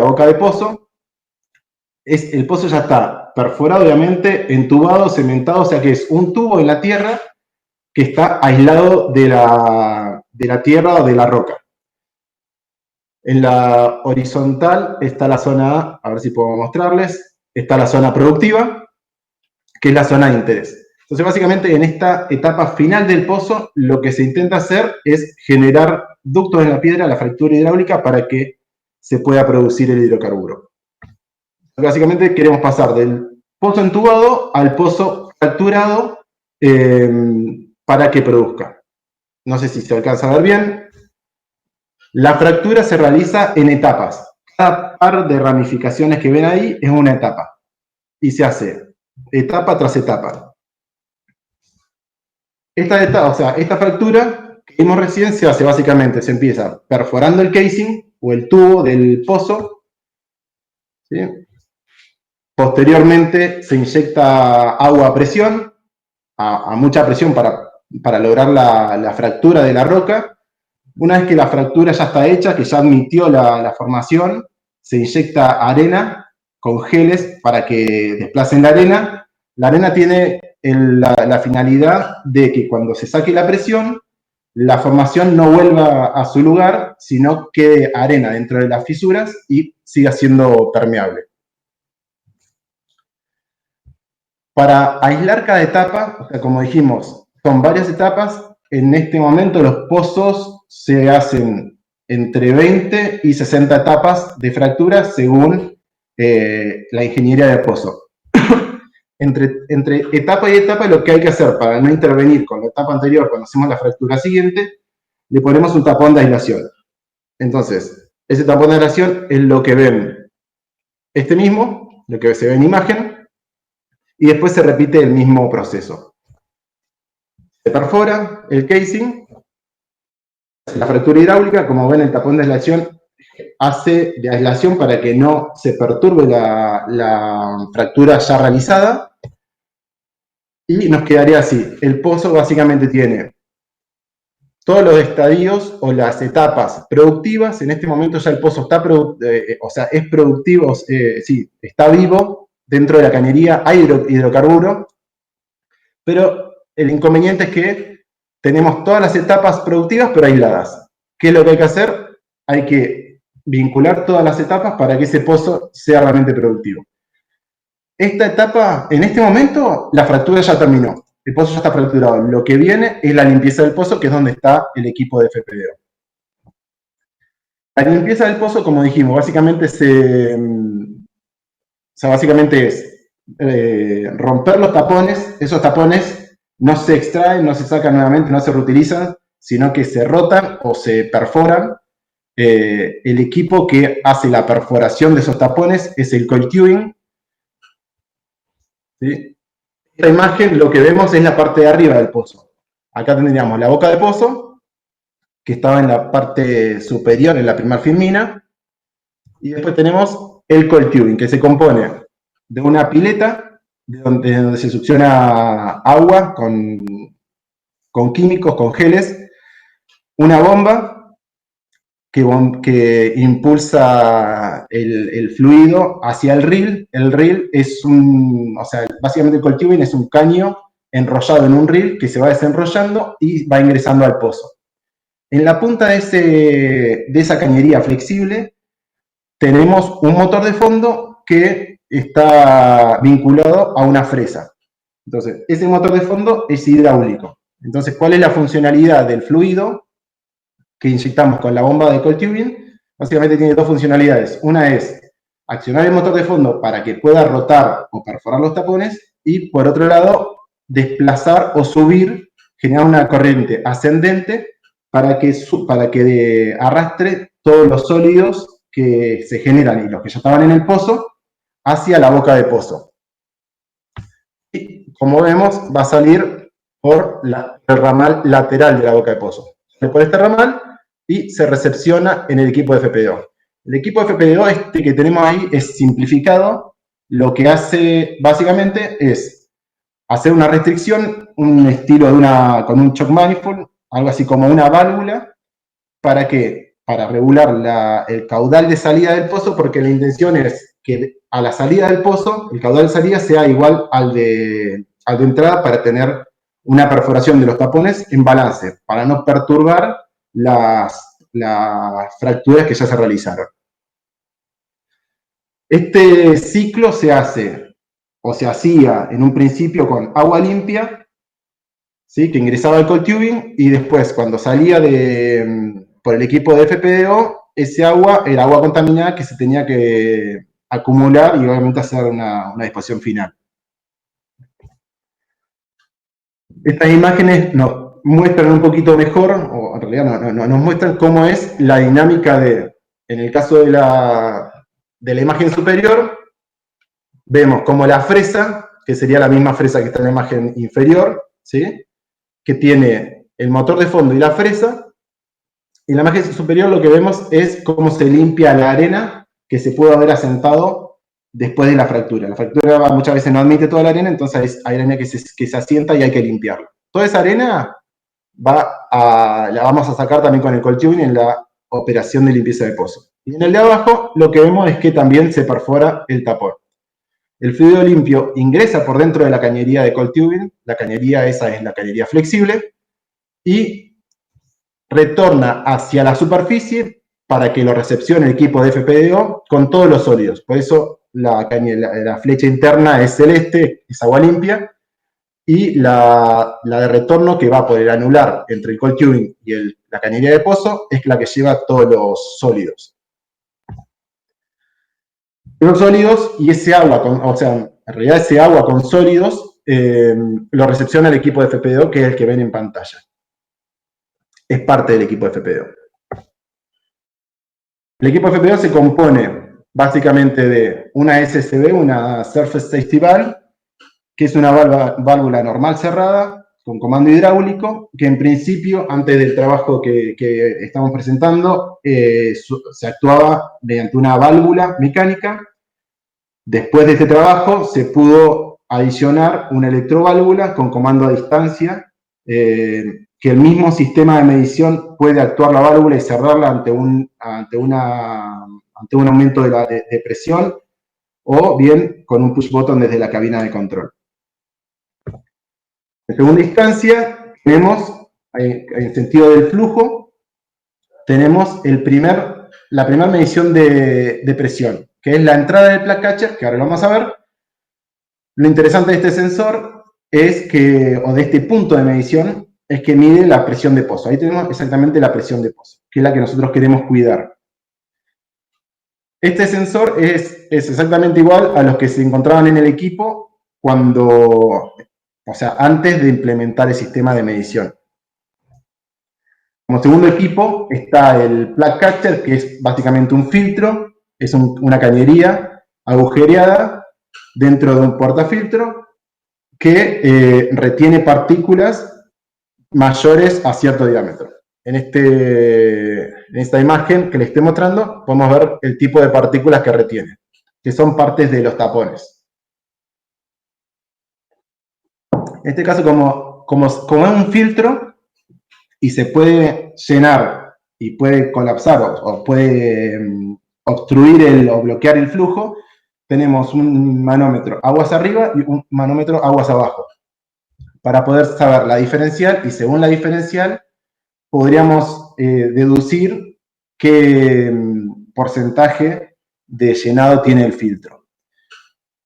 la boca de pozo, el pozo ya está perforado, obviamente, entubado, cementado, o sea que es un tubo en la tierra que está aislado de la tierra o de la roca. En la horizontal está la zona a ver si puedo mostrarles, está la zona productiva, que es la zona de interés. Entonces, básicamente, en esta etapa final del pozo, lo que se intenta hacer es generar ductos en la piedra, la fractura hidráulica, para que se pueda producir el hidrocarburo. Básicamente, queremos pasar del pozo entubado al pozo fracturado para que produzca. No sé si se alcanza a ver bien. La fractura se realiza en etapas. Cada par de ramificaciones que ven ahí es una etapa. Y se hace etapa tras etapa. Esta fractura que vimos recién se hace básicamente, se empieza perforando el casing o el tubo del pozo. ¿Sí? Posteriormente se inyecta agua a presión, a mucha presión para lograr la fractura de la roca. Una vez que la fractura ya está hecha, que ya admitió la formación, se inyecta arena con geles para que desplacen la arena. La arena tiene la finalidad de que cuando se saque la presión, la formación no vuelva a su lugar, sino quede arena dentro de las fisuras y siga siendo permeable. Para aislar cada etapa, o sea, como dijimos, son varias etapas. En este momento los pozos se hacen entre 20 y 60 etapas de fractura según la ingeniería de pozo. entre etapa y etapa, lo que hay que hacer para no intervenir con la etapa anterior cuando hacemos la fractura siguiente, le ponemos un tapón de aislación. Entonces, ese tapón de aislación es lo que ven este mismo, lo que se ve en imagen, y después se repite el mismo proceso. Se perfora el casing, la fractura hidráulica, como ven, el tapón de aislación hace de aislación para que no se perturbe la fractura ya realizada, y nos quedaría así. El pozo básicamente tiene todos los estadios o las etapas productivas. En este momento ya el pozo está, es productivo, sí, está vivo dentro de la cañería, hay hidrocarburo, pero el inconveniente es que tenemos todas las etapas productivas pero aisladas. ¿Qué es lo que hay que hacer? Hay que vincular todas las etapas para que ese pozo sea realmente productivo. Esta etapa, en este momento, la fractura ya terminó. El pozo ya está fracturado. Lo que viene es la limpieza del pozo, que es donde está el equipo de FPDO. La limpieza del pozo, como dijimos, básicamente básicamente es romper los tapones. Esos tapones no se extraen, no se sacan nuevamente, no se reutilizan, sino que se rotan o se perforan. El equipo que hace la perforación de esos tapones es el coil tubing. ¿Sí? Esta imagen lo que vemos es la parte de arriba del pozo. Acá tendríamos la boca de pozo, que estaba en la parte superior, en la primera filmina, y después tenemos el coil tubing, que se compone de una pileta, donde se succiona agua con químicos, con geles, una bomba que impulsa el fluido hacia el reel. El reel es básicamente el coil tubing es un caño enrollado en un reel que se va desenrollando y va ingresando al pozo. En la punta de esa cañería flexible tenemos un motor de fondo que está vinculado a una fresa. Entonces, ese motor de fondo es hidráulico. Entonces, ¿cuál es la funcionalidad del fluido que inyectamos con la bomba de coil tubing? Básicamente tiene dos funcionalidades. Una es accionar el motor de fondo para que pueda rotar o perforar los tapones, y por otro lado, desplazar o subir, generar una corriente ascendente para que arrastre todos los sólidos que se generan y los que ya estaban en el pozo hacia la boca de pozo. Y como vemos, va a salir por el ramal lateral de la boca de pozo. Por este ramal y se recepciona en el equipo de FPDO. El equipo de FPDO que tenemos ahí es simplificado. Lo que hace básicamente es hacer una restricción, un estilo con un shock manifold, algo así como una válvula, para para regular el caudal de salida del pozo, porque la intención es que a la salida del pozo, el caudal de salida sea igual al de entrada para tener una perforación de los tapones en balance, para no perturbar las fracturas que ya se realizaron. Este ciclo se hace, o se hacía en un principio con agua limpia, ¿sí?, que ingresaba al cold tubing, y después cuando salía por el equipo de FPDO, ese agua era agua contaminada que se tenía que acumular y obviamente hacer una disposición final. Estas imágenes nos muestran un poquito mejor, o en realidad nos muestran cómo es la dinámica en el caso de la imagen superior, vemos como la fresa, que sería la misma fresa que está en la imagen inferior, ¿sí?, que tiene el motor de fondo y la fresa. En la imagen superior lo que vemos es cómo se limpia la arena que se pudo haber asentado después de la fractura. La fractura muchas veces no admite toda la arena, entonces hay arena que se asienta y hay que limpiarla. Toda esa arena la vamos a sacar también con el cold tubing en la operación de limpieza de pozo. Y en el de abajo lo que vemos es que también se perfora el tapón. El fluido limpio ingresa por dentro de la cañería de cold tubing, la cañería esa es la cañería flexible, y retorna hacia la superficie para que lo recepcione el equipo de FPDO con todos los sólidos. Por eso la flecha interna es celeste, es agua limpia, y la de retorno, que va por el anular entre el cold tubing y la cañería de pozo, es la que lleva todos los sólidos. Los sólidos y ese agua, o sea, en realidad ese agua con sólidos lo recepciona el equipo de FPDO, que es el que ven en pantalla. Es parte del equipo de FPDO. El equipo de FPDO se compone básicamente de una SSB, una Surface Safety Valve, que es una válvula normal cerrada, con comando hidráulico, que en principio, antes del trabajo que estamos presentando, se actuaba mediante una válvula mecánica. Después de este trabajo se pudo adicionar una electroválvula con comando a distancia, que el mismo sistema de medición puede actuar la válvula y cerrarla ante un aumento de presión, o bien con un push button desde la cabina de control. En segunda instancia, tenemos, en sentido del flujo, tenemos la primera medición de presión, que es la entrada del plug catcher, que ahora lo vamos a ver. Lo interesante de este sensor o de este punto de medición, es que mide la presión de pozo. Ahí tenemos exactamente la presión de pozo, que es la que nosotros queremos cuidar. Este sensor es exactamente igual a los que se encontraban en el equipo antes de implementar el sistema de medición. Como segundo equipo está el plug catcher, que es básicamente un filtro, es una cañería agujereada dentro de un portafiltro que retiene partículas mayores a cierto diámetro. En esta imagen que les estoy mostrando, podemos ver el tipo de partículas que retiene, que son partes de los tapones. En este caso, como es un filtro y se puede llenar y puede colapsar o puede obstruir o bloquear el flujo, tenemos un manómetro aguas arriba y un manómetro aguas abajo, para poder saber la diferencial, y según la diferencial podríamos deducir qué porcentaje de llenado tiene el filtro.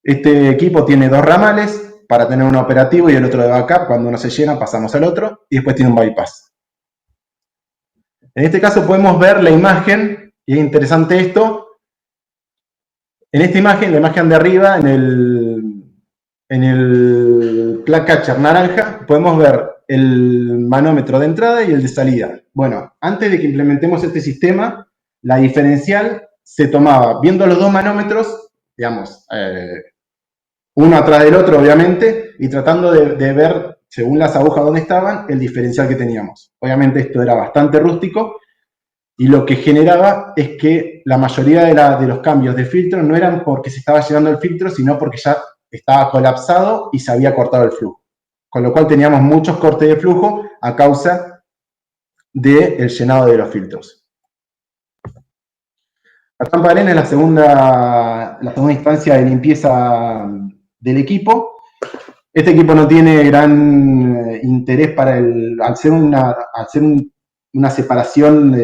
Este equipo tiene dos ramales, para tener uno operativo y el otro de backup. Cuando uno se llena pasamos al otro, y después tiene un bypass. En este caso podemos ver la imagen, y es interesante esto. En esta imagen, la imagen de arriba, en el plug catcher naranja, podemos ver el manómetro de entrada y el de salida. Bueno, antes de que implementemos este sistema, la diferencial se tomaba viendo los dos manómetros, digamos, uno atrás del otro, obviamente, y tratando de ver, según las agujas donde estaban, el diferencial que teníamos. Obviamente esto era bastante rústico, y lo que generaba es que la mayoría de los cambios de filtro no eran porque se estaba llenando el filtro, sino porque ya estaba colapsado y se había cortado el flujo. Con lo cual teníamos muchos cortes de flujo a causa del llenado de los filtros. La trampa de arena es la segunda instancia de limpieza del equipo. Este equipo no tiene gran interés al ser una separación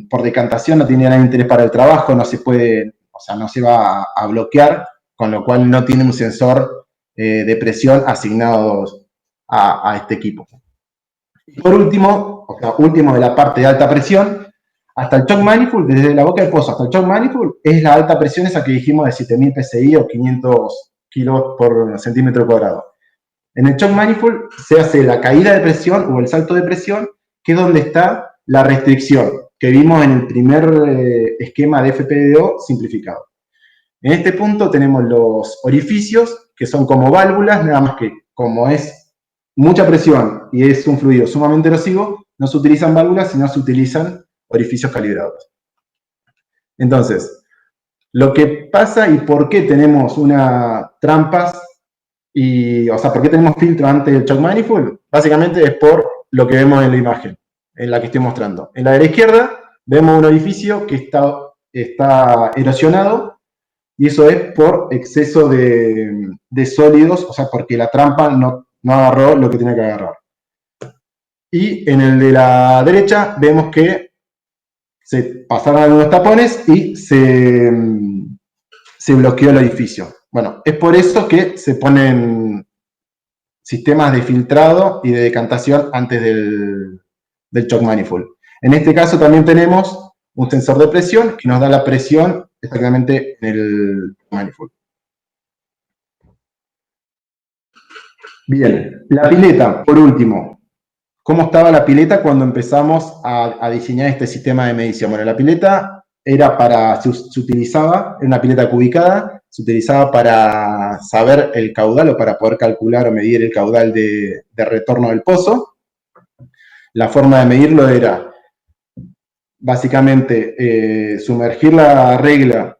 por decantación, no tiene gran interés para el trabajo, no se puede, o sea, no se va a bloquear, con lo cual no tiene un sensor de presión asignado a este equipo. Y por último, o sea, último de la parte de alta presión, hasta el choke manifold, desde la boca del pozo hasta el choke manifold, es la alta presión esa que dijimos de 7000 psi o 500 kilos por centímetro cuadrado. En el choke manifold se hace la caída de presión o el salto de presión, que es donde está la restricción que vimos en el primer esquema de FPDO simplificado. En este punto tenemos los orificios, que son como válvulas, nada más que como es mucha presión y es un fluido sumamente erosivo, no se utilizan válvulas, sino se utilizan orificios calibrados. Entonces, lo que pasa y por qué tenemos unas trampas, o sea, por qué tenemos filtro antes del choke manifold, básicamente es por lo que vemos en la imagen, en la que estoy mostrando. En la de la izquierda vemos un orificio que está erosionado, y eso es por exceso de sólidos, o sea, porque la trampa no agarró lo que tenía que agarrar. Y en el de la derecha vemos que se pasaron algunos tapones y se bloqueó el orificio. Bueno, es por eso que se ponen sistemas de filtrado y de decantación antes del choke manifold. En este caso también tenemos un sensor de presión que nos da la presión exactamente en el manifold. Bien, la pileta, por último. ¿Cómo estaba la pileta cuando empezamos a diseñar este sistema de medición? Bueno, la pileta se utilizaba, era una pileta cubicada, se utilizaba para saber el caudal o para poder calcular o medir el caudal de retorno del pozo. La forma de medirlo era básicamente sumergir la regla,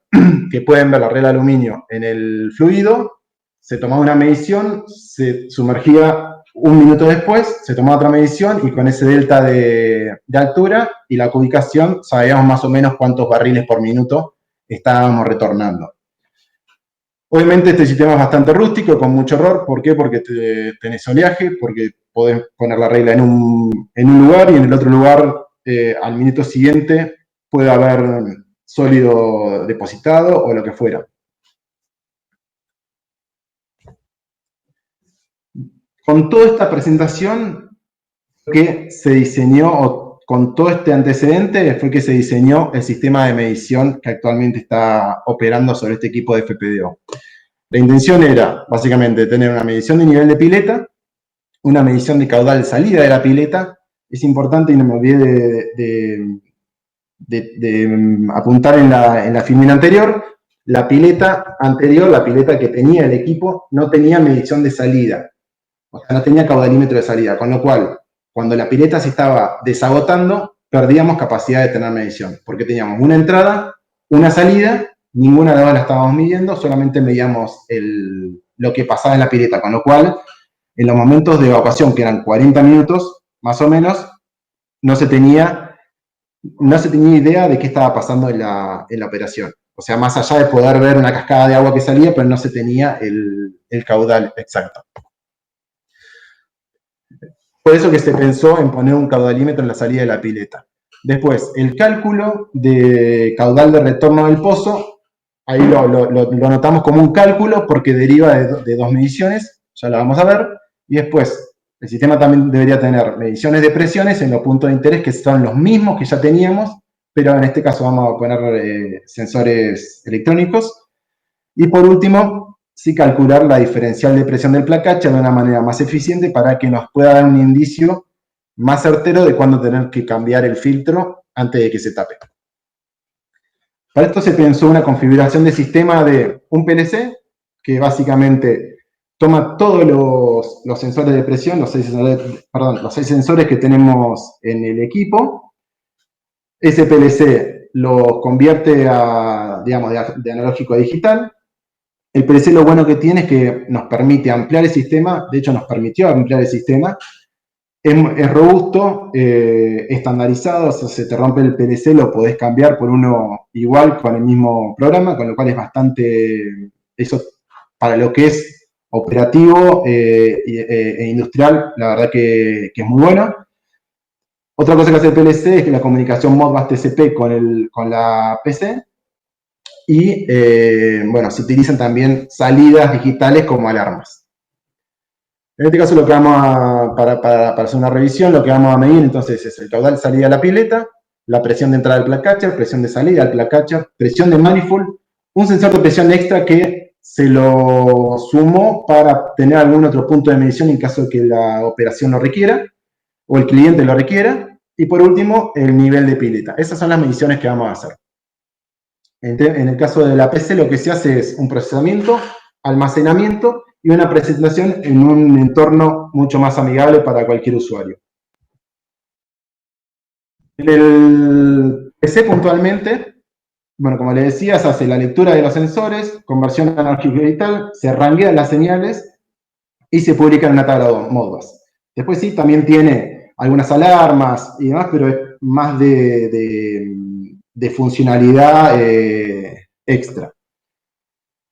que pueden ver la regla de aluminio, en el fluido, se tomaba una medición, se sumergía un minuto después, se tomaba otra medición y con ese delta de altura y la ubicación sabíamos más o menos cuántos barriles por minuto estábamos retornando. Obviamente este sistema es bastante rústico, con mucho error. ¿Por qué? Porque tenés oleaje, porque podés poner la regla en un lugar y en el otro lugar, al minuto siguiente, puede haber sólido depositado o lo que fuera. Con toda esta presentación que se diseñó, o con todo este antecedente, fue que se diseñó el sistema de medición que actualmente está operando sobre este equipo de FPDO. La intención era, básicamente, tener una medición de nivel de pileta, una medición de caudal de salida de la pileta. Es importante, y no me olvidé de apuntar en la filmina anterior, la pileta anterior, la pileta que tenía el equipo, no tenía medición de salida. O sea, no tenía caudalímetro de salida, con lo cual, cuando la pileta se estaba desagotando, perdíamos capacidad de tener medición, porque teníamos una entrada, una salida, ninguna de las dos la estábamos midiendo, solamente medíamos lo que pasaba en la pileta, con lo cual, en los momentos de evacuación, que eran 40 minutos, más o menos, no se tenía idea de qué estaba pasando en la operación. O sea, más allá de poder ver una cascada de agua que salía, pero no se tenía el caudal exacto. Por eso que se pensó en poner un caudalímetro en la salida de la pileta. Después, el cálculo de caudal de retorno del pozo, ahí lo notamos como un cálculo porque deriva de dos mediciones, ya lo vamos a ver, y después el sistema también debería tener mediciones de presiones en los puntos de interés que son los mismos que ya teníamos, pero en este caso vamos a poner sensores electrónicos. Y por último, sí calcular la diferencial de presión del placaje de una manera más eficiente para que nos pueda dar un indicio más certero de cuándo tener que cambiar el filtro antes de que se tape. Para esto se pensó una configuración de sistema de un PLC que básicamente toma todos los sensores de presión, los seis sensores que tenemos en el equipo. Ese PLC lo convierte digamos, de analógico a digital. El PLC lo bueno que tiene es que nos permite ampliar el sistema, de hecho nos permitió ampliar el sistema, es robusto, estandarizado, o sea, se te rompe el PLC, lo podés cambiar por uno igual con el mismo programa, con lo cual es bastante, eso para lo que es operativo e industrial, la verdad que es muy bueno. Otra cosa que hace el PLC es que la comunicación Modbus TCP con la PC, y bueno, se utilizan también salidas digitales como alarmas. En este caso, lo que vamos para hacer una revisión, lo que vamos a medir entonces es el caudal de salida de la pileta, la presión de entrada del plug catcher, presión de salida del plug catcher, presión de manifold, un sensor de presión extra que se lo sumó para tener algún otro punto de medición en caso de que la operación lo requiera o el cliente lo requiera, y por último, el nivel de pileta. Esas son las mediciones que vamos a hacer. En el caso de la PC, lo que se hace es un procesamiento, almacenamiento y una presentación en un entorno mucho más amigable para cualquier usuario. En el PC puntualmente, bueno, como les decía, se hace la lectura de los sensores, conversión analógica y digital, se ranguean las señales y se publica en una tabla Modbus. Después sí, también tiene algunas alarmas y demás, pero es más de funcionalidad extra.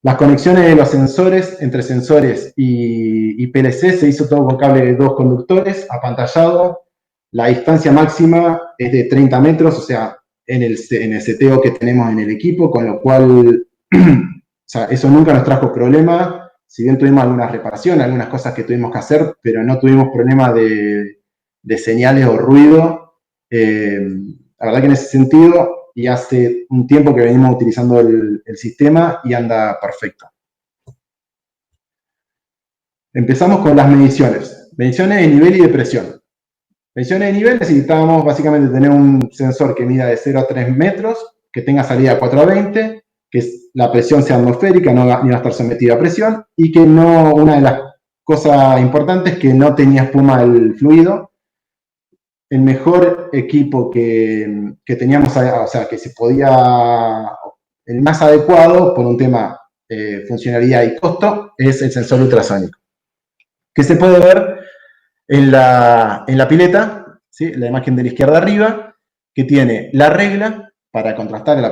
Las conexiones de los sensores, entre sensores y PLC, se hizo todo con cable de 2 conductores, apantallado. La distancia máxima es de 30 metros, o sea, en el seteo que tenemos en el equipo, con lo cual, o sea, eso nunca nos trajo problema. Si bien tuvimos algunas reparaciones, algunas cosas que tuvimos que hacer, pero no tuvimos problema de señales o ruido. La verdad que en ese sentido, y hace un tiempo que venimos utilizando el sistema y anda perfecto. Empezamos con las mediciones. Mediciones de nivel y de presión. Mediciones de nivel, necesitábamos básicamente tener un sensor que mida de 0 a 3 metros, que tenga salida 4 a 20, que la presión sea atmosférica, no va a estar sometida a presión, y que no, una de las cosas importantes, que no tenía espuma el fluido. El mejor equipo que teníamos, o sea, que se podía, el más adecuado por un tema funcionalidad y costo, es el sensor ultrasónico, que se puede ver en la pileta, ¿sí? La imagen de la izquierda arriba, que tiene la regla para contrastar. La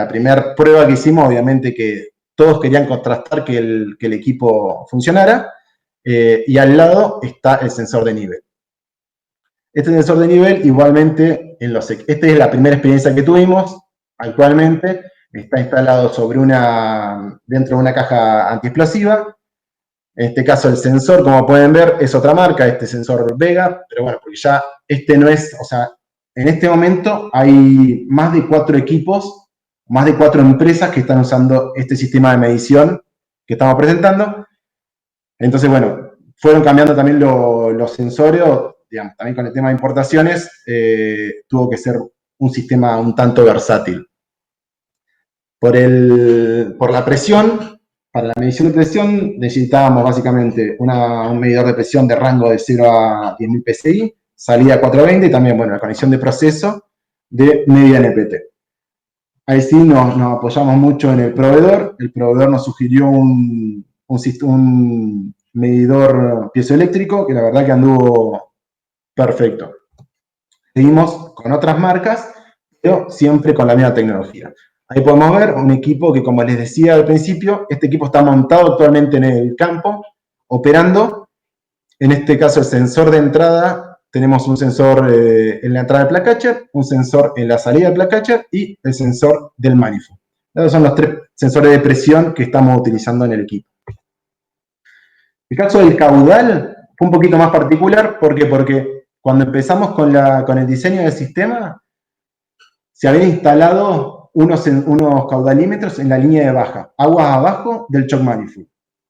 primera prueba que hicimos, obviamente que todos querían contrastar que el equipo funcionara, y al lado está el sensor de nivel. Este sensor de nivel, igualmente, esta es la primera experiencia que tuvimos. Actualmente está instalado dentro de una caja antiexplosiva. En este caso, el sensor, como pueden ver, es otra marca, este sensor Vega, pero bueno, porque ya este no es, o sea, en este momento hay más de 4 equipos, más de 4 empresas que están usando este sistema de medición que estamos presentando. Entonces, bueno, fueron cambiando también los sensores, digamos, también con el tema de importaciones, tuvo que ser un sistema un tanto versátil. Por la presión, para la medición de presión necesitábamos básicamente un medidor de presión de rango de 0 a 10.000 PSI, salida 420 y también, bueno, la conexión de proceso de media NPT. Ahí sí nos apoyamos mucho en el proveedor nos sugirió un medidor piezoeléctrico que la verdad que anduvo perfecto. Seguimos con otras marcas, pero siempre con la misma tecnología. Ahí podemos ver un equipo que, como les decía al principio, este equipo está montado actualmente en el campo, operando. En este caso, el sensor de entrada, tenemos un sensor en la entrada del plug catcher, un sensor en la salida del plug catcher y el sensor del manifold. Esos son los 3 sensores de presión que estamos utilizando en el equipo. El caso del caudal fue un poquito más particular. ¿Por qué? Porque cuando empezamos con el diseño del sistema, se habían instalado unos caudalímetros en la línea de baja, aguas abajo del choke manifold.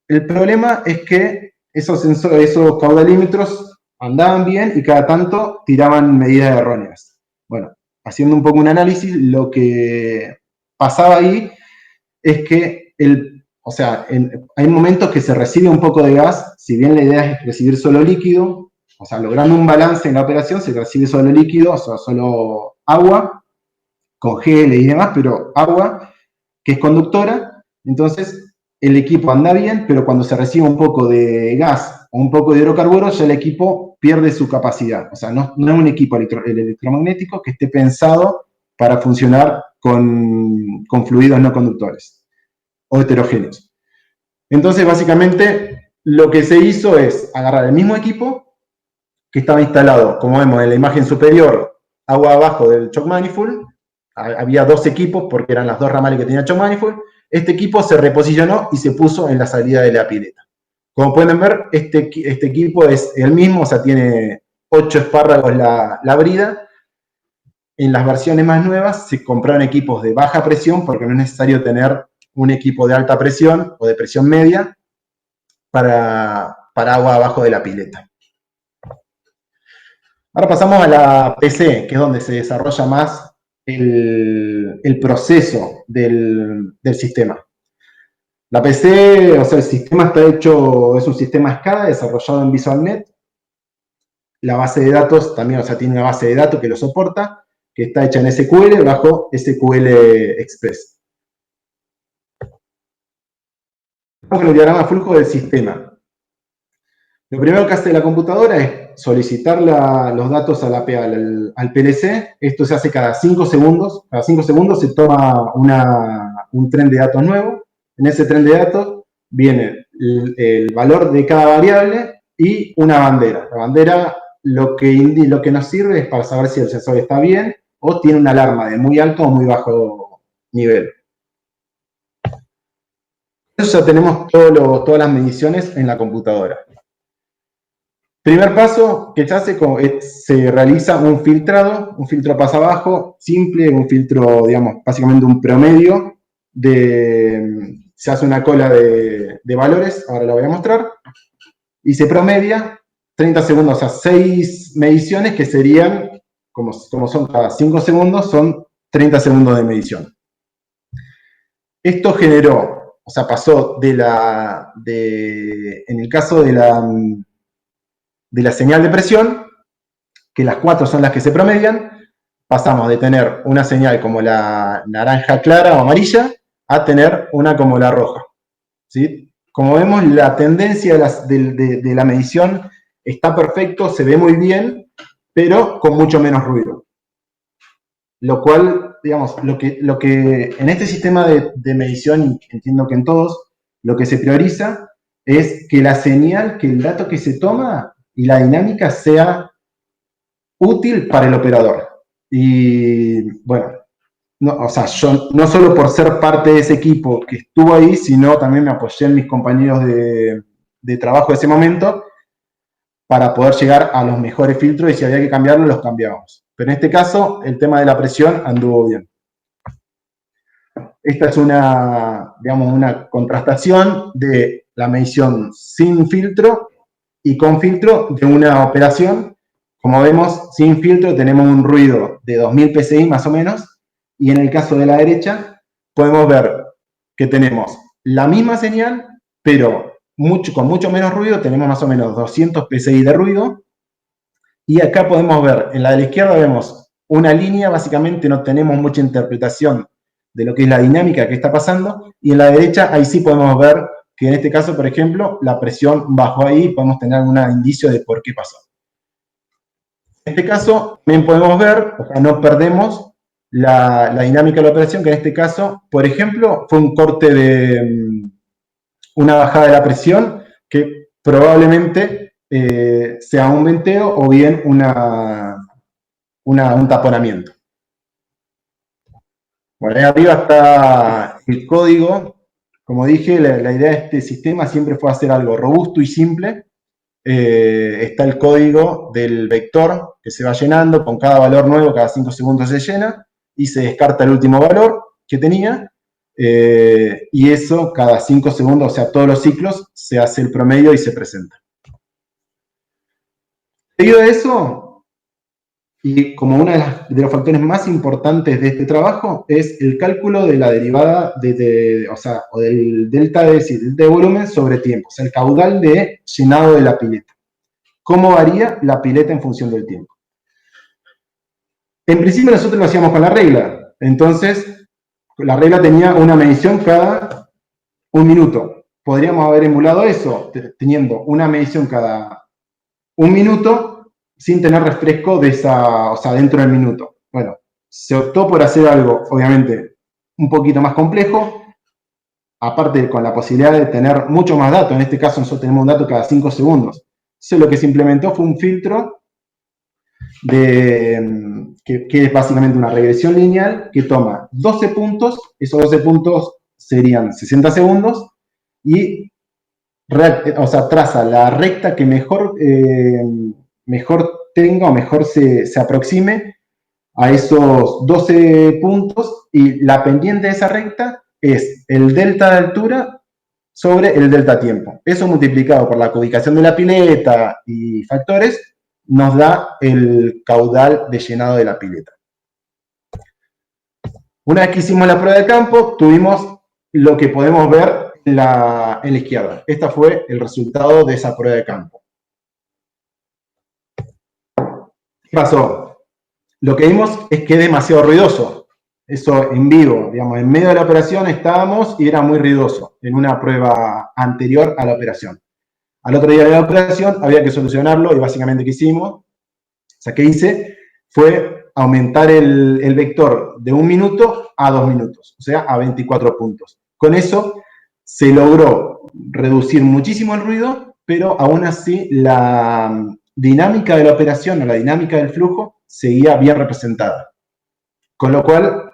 El problema es que esos caudalímetros andaban bien y cada tanto tiraban medidas erróneas. Bueno, haciendo un poco un análisis, lo que pasaba ahí es que hay momentos que se recibe un poco de gas, si bien la idea es recibir solo líquido, o sea, logrando un balance en la operación, se recibe solo líquido, o sea, solo agua, con geles y demás, pero agua que es conductora. Entonces, el equipo anda bien, pero cuando se recibe un poco de gas o un poco de hidrocarburos, ya el equipo pierde su capacidad. O sea, no es un equipo electromagnético que esté pensado para funcionar con fluidos no conductores o heterogéneos. Entonces, básicamente, lo que se hizo es agarrar el mismo equipo que estaba instalado, como vemos en la imagen superior, agua abajo del shock manifold. Había dos equipos porque eran las dos ramales que tenía shock manifold. Este equipo se reposicionó y se puso en la salida de la pileta. Como pueden ver, este equipo es el mismo, o sea, tiene 8 espárragos la brida. En las versiones más nuevas se compraron equipos de baja presión porque no es necesario tener un equipo de alta presión o de presión media para agua abajo de la pileta. Ahora pasamos a la PC, que es donde se desarrolla más el proceso del sistema. La PC, o sea, el sistema está hecho, es un sistema SCADA desarrollado en VisualNet. La base de datos también, o sea, tiene una base de datos que lo soporta, que está hecha en SQL bajo SQL Express. Vamos con el diagrama de flujo del sistema. Lo primero que hace la computadora es solicitar los datos al PLC. Esto se hace cada 5 segundos. Cada 5 segundos se toma un tren de datos nuevo. En ese tren de datos viene el valor de cada variable y una bandera. La bandera lo que nos sirve es para saber si el sensor está bien o tiene una alarma de muy alto o muy bajo nivel. Eso ya tenemos todas las mediciones en la computadora. Primer paso que se hace, se realiza un filtrado, un filtro pasa abajo, simple, un filtro, digamos, básicamente un promedio, se hace una cola de valores, ahora lo voy a mostrar, y se promedia 30 segundos, o sea, 6 mediciones que serían, como son cada 5 segundos, son 30 segundos de medición. Esto generó, o sea, pasó en el caso de la señal de presión, que las 4 son las que se promedian, pasamos de tener una señal como la naranja clara o amarilla a tener una como la roja. ¿Sí? Como vemos, la tendencia de la medición está perfecto, se ve muy bien, pero con mucho menos ruido. Lo cual, digamos, lo que en este sistema de medición, y entiendo que en todos, lo que se prioriza es que la señal, que el dato que se toma y la dinámica sea útil para el operador. Y bueno, o sea, yo no solo por ser parte de ese equipo que estuvo ahí, sino también me apoyé en mis compañeros de trabajo de ese momento para poder llegar a los mejores filtros y si había que cambiarlos, los cambiábamos. Pero en este caso, el tema de la presión anduvo bien. Esta es digamos, una contrastación de la medición sin filtro y con filtro de una operación. Como vemos, sin filtro tenemos un ruido de 2000 PSI más o menos, y en el caso de la derecha podemos ver que tenemos la misma señal, pero con mucho menos ruido, tenemos más o menos 200 PSI de ruido, y acá podemos ver, en la de la izquierda vemos una línea, básicamente no tenemos mucha interpretación de lo que es la dinámica que está pasando, y en la derecha ahí sí podemos ver que en este caso, por ejemplo, la presión bajó ahí, podemos tener algún indicio de por qué pasó. En este caso, también podemos ver, o sea, no perdemos la dinámica de la operación, que en este caso, por ejemplo, fue un corte de una bajada de la presión, que probablemente sea un venteo o bien un taponamiento. Bueno, ahí arriba está el código. Como dije, la idea de este sistema siempre fue hacer algo robusto y simple. Está el código del vector que se va llenando, con cada valor nuevo, cada 5 segundos se llena, y se descarta el último valor que tenía, y eso cada 5 segundos, o sea, todos los ciclos, se hace el promedio y se presenta. Debido a eso, y como uno de los factores más importantes de este trabajo, es el cálculo de la derivada o del delta de volumen sobre tiempo, o sea, el caudal de llenado de la pileta. ¿Cómo varía la pileta en función del tiempo? En principio nosotros lo hacíamos con la regla. Entonces, la regla tenía una medición cada un minuto. Podríamos haber emulado eso, teniendo una medición cada un minuto, sin tener refresco de esa, o sea, dentro del minuto. Bueno, se optó por hacer algo, obviamente, un poquito más complejo, aparte con la posibilidad de tener mucho más datos. En este caso nosotros tenemos un dato cada 5 segundos. Entonces lo que se implementó fue un filtro que es básicamente una regresión lineal que toma 12 puntos, esos 12 puntos serían 60 segundos, y o sea, traza la recta que mejor, mejor tenga o mejor se aproxime a esos 12 puntos, y la pendiente de esa recta es el delta de altura sobre el delta tiempo. Eso multiplicado por la ubicación de la pileta y factores nos da el caudal de llenado de la pileta. Una vez que hicimos la prueba de campo, tuvimos lo que podemos ver en la izquierda. Este fue el resultado de esa prueba de campo. ¿Qué pasó? Lo que vimos es que es demasiado ruidoso. Eso en vivo, digamos, en medio de la operación estábamos y era muy ruidoso en una prueba anterior a la operación. Al otro día de la operación había que solucionarlo, y básicamente ¿qué hicimos? O sea, ¿qué hice? Fue aumentar el vector de 1 minuto a 2 minutos, o sea, a 24 puntos. Con eso se logró reducir muchísimo el ruido, pero aún así la dinámica de la operación o la dinámica del flujo seguía bien representada. Con lo cual,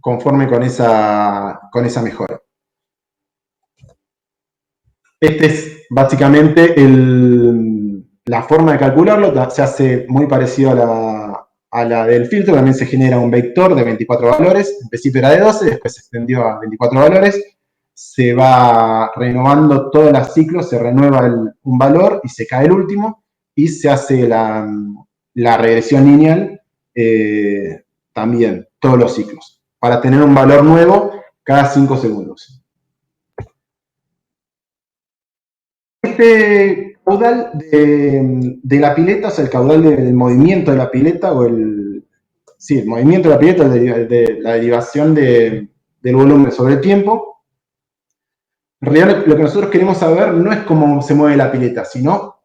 conforme con esa mejora. Este es básicamente la forma de calcularlo. Se hace muy parecido a la del filtro. También se genera un vector de 24 valores. En principio era de 12, después se extendió a 24 valores. Se va renovando todos los ciclos, se renueva un valor y se cae el último, y se hace la regresión lineal también, todos los ciclos, para tener un valor nuevo cada 5 segundos. Este caudal de la pileta, o sea, el caudal del movimiento de la pileta, el movimiento de la pileta, de la derivación del volumen sobre el tiempo, en realidad lo que nosotros queremos saber no es cómo se mueve la pileta, sino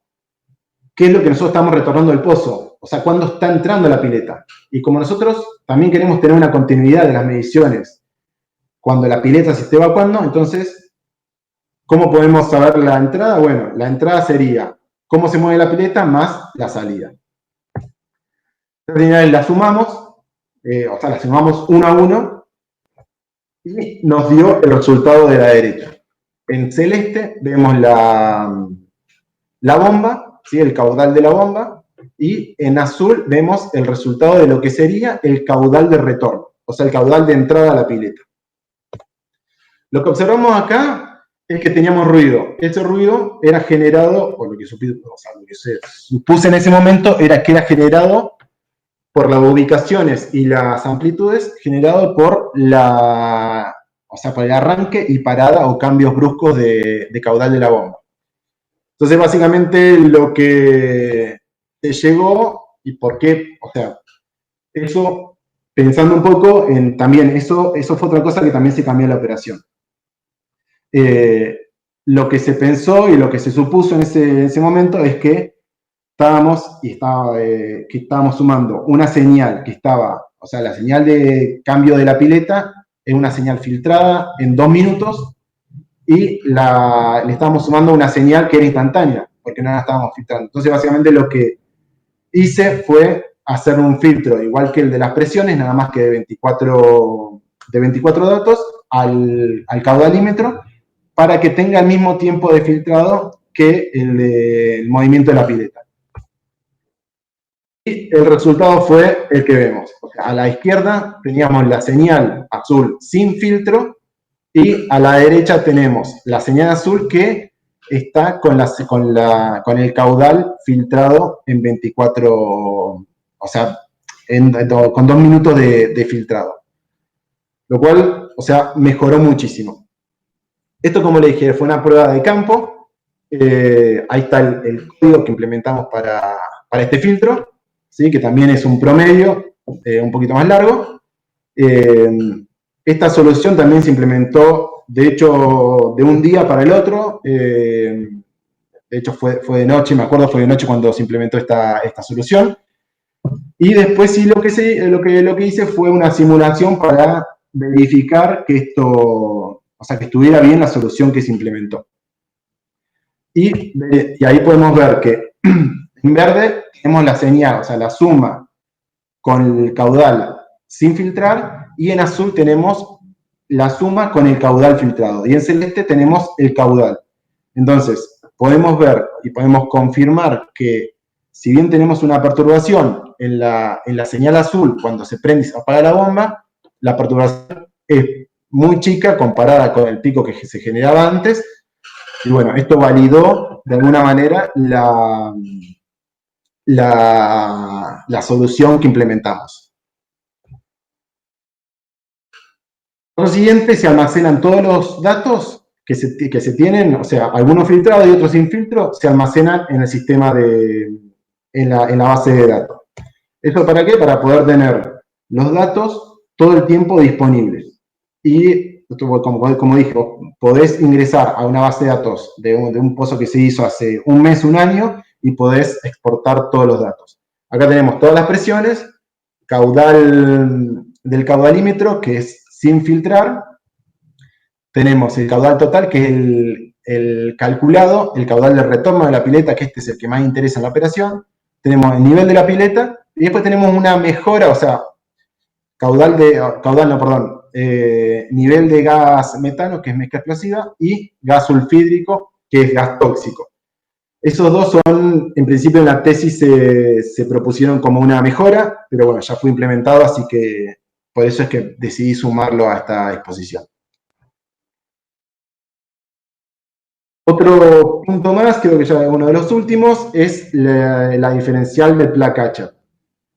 qué es lo que nosotros estamos retornando del pozo, o sea, cuándo está entrando la pileta. Y como nosotros también queremos tener una continuidad de las mediciones cuando la pileta se esté evacuando, entonces, ¿cómo podemos saber la entrada? Bueno, la entrada sería cómo se mueve la pileta más la salida. Estas señales las sumamos, o sea, las sumamos uno a uno, y nos dio el resultado de la derecha. En celeste vemos la bomba, ¿sí? El caudal de la bomba, y en azul vemos el resultado de lo que sería el caudal de retorno, o sea, el caudal de entrada a la pileta. Lo que observamos acá es que teníamos ruido. Ese ruido era generado, o lo que se supuso en ese momento, era que era generado por las ubicaciones y las amplitudes, generado por por el arranque y parada o cambios bruscos de caudal de la bomba. Entonces, básicamente, lo que te llegó y por qué, o sea, eso, pensando un poco en también, eso fue otra cosa que también se cambió en la operación. Lo que se pensó y lo que se supuso en ese momento es que estábamos sumando una señal que estaba, o sea, la señal de cambio de la pileta es una señal filtrada en 2 minutos, y le estábamos sumando una señal que era instantánea, porque no la estábamos filtrando. Entonces, básicamente lo que hice fue hacer un filtro igual que el de las presiones, nada más que de 24 datos al caudalímetro, para que tenga el mismo tiempo de filtrado que el movimiento de la pileta. Y el resultado fue el que vemos. O sea, a la izquierda teníamos la señal azul sin filtro, y a la derecha tenemos la señal azul que está con el caudal filtrado en 24, o sea, con 2 minutos de filtrado. Lo cual, o sea, mejoró muchísimo. Esto, como le dije, fue una prueba de campo. Ahí está el código que implementamos para este filtro, ¿sí? Que también es un promedio un poquito más largo. Esta solución también se implementó de hecho, de un día para el otro, de hecho fue de noche, me acuerdo, fue de noche cuando se implementó esta solución. Y después sí lo que hice fue una simulación para verificar que esto, o sea, que estuviera bien la solución que se implementó. Y ahí podemos ver que en verde tenemos la señal, o sea, la suma con el caudal sin filtrar, y en azul tenemos la suma con el caudal filtrado, y en celeste tenemos el caudal. Entonces, podemos ver y podemos confirmar que si bien tenemos una perturbación en la señal azul cuando se prende y se apaga la bomba, la perturbación es muy chica comparada con el pico que se generaba antes, y bueno, esto validó de alguna manera la solución que implementamos. Por lo siguiente, se almacenan todos los datos que se tienen, o sea, algunos filtrados y otros sin filtro, se almacenan en el sistema en la base de datos. ¿Esto para qué? Para poder tener los datos todo el tiempo disponibles. Y, como dije, podés ingresar a una base de datos de un pozo que se hizo hace un mes, un año, y podés exportar todos los datos. Acá tenemos todas las presiones, caudal del caudalímetro, que es sin filtrar. Tenemos el caudal total, que es el calculado, el caudal de retorno de la pileta, que este es el que más interesa en la operación. Tenemos el nivel de la pileta, y después tenemos una mejora, o sea, nivel de gas metano, que es mezcla explosiva, y gas sulfídrico, que es gas tóxico. Esos dos son, en principio en la tesis se propusieron como una mejora, pero bueno, ya fue implementado, así que por eso es que decidí sumarlo a esta exposición. Otro punto más, creo que ya es uno de los últimos, es la diferencial de Placacha.